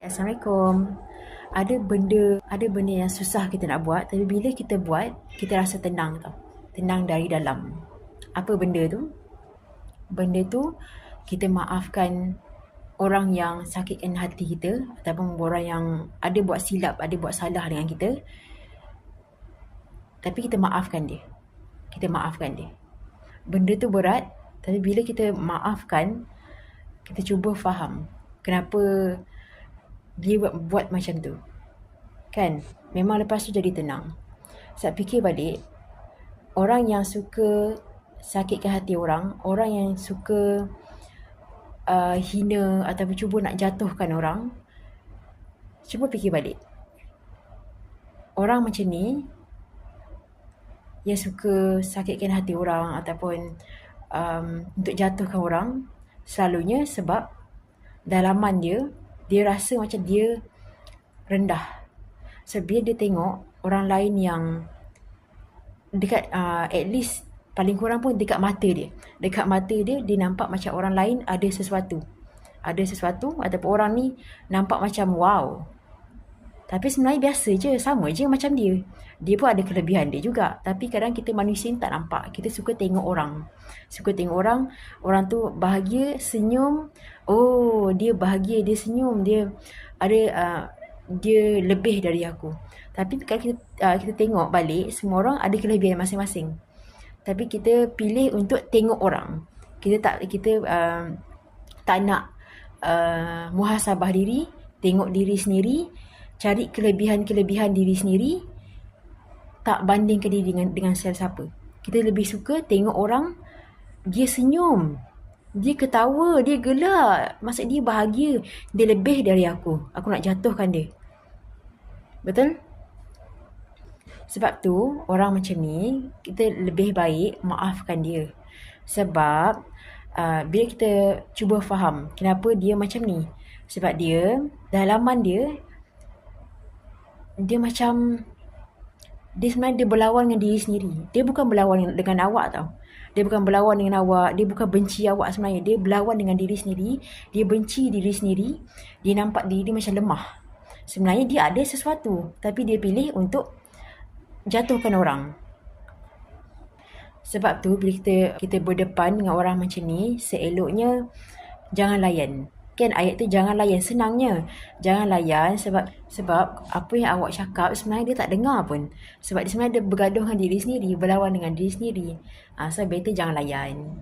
Assalamualaikum. Ada benda yang susah kita nak buat, tapi bila kita buat, kita rasa tenang tau. Tenang dari dalam. Apa benda tu? Benda tu, kita maafkan orang yang sakitkan hati kita, ataupun orang yang ada buat silap, ada buat salah dengan kita, tapi kita maafkan dia. Kita maafkan dia. Benda tu berat, tapi bila kita maafkan, kita cuba faham kenapa dia buat macam tu. Kan? Memang lepas tu jadi tenang. Saya fikir balik, orang yang suka sakitkan hati orang, orang yang suka hina ataupun cuba nak jatuhkan orang, cuba fikir balik. Orang macam ni, yang suka sakitkan hati orang ataupun untuk jatuhkan orang, selalunya sebab dalaman dia rasa macam dia rendah. So, bila dia tengok orang lain yang dekat, at least paling kurang pun dekat mata dia. Dekat mata dia, dia nampak macam orang lain ada sesuatu. Ada sesuatu ataupun orang ni nampak macam wow. Tapi sebenarnya biasa je, sama je macam dia. Dia pun ada kelebihan dia juga. Tapi kadang kita manusia ni tak nampak. Kita suka tengok orang. Suka tengok orang tu bahagia, senyum. Oh, dia bahagia, dia senyum, dia ada dia lebih dari aku. Tapi kalau kita tengok balik, semua orang ada kelebihan masing-masing. Tapi kita pilih untuk tengok orang. Kita tak nak muhasabah diri, tengok diri sendiri, cari kelebihan-kelebihan diri sendiri, tak bandingkan diri dengan siapa. Kita lebih suka tengok orang, dia senyum, dia ketawa, dia gelak, maksud dia bahagia, dia lebih dari aku nak jatuhkan dia. Betul? Sebab tu, orang macam ni, kita lebih baik maafkan dia. Sebab bila kita cuba faham kenapa dia macam ni, sebab dia, dalaman dia macam, dia sebenarnya dia berlawan dengan diri sendiri. Dia bukan berlawan dengan awak tau. Dia bukan berlawan dengan awak, dia bukan benci awak sebenarnya. Dia berlawan dengan diri sendiri, dia benci diri sendiri, dia nampak diri dia macam lemah. Sebenarnya dia ada sesuatu, tapi dia pilih untuk jatuhkan orang. Sebab tu bila kita berdepan dengan orang macam ni, seeloknya jangan layan. Kan ayat tu jangan layan, senangnya. Jangan layan sebab apa yang awak cakap sebenarnya dia tak dengar pun. Sebab dia sebenarnya dia bergaduh dengan diri sendiri, berlawan dengan diri sendiri. So better jangan layan.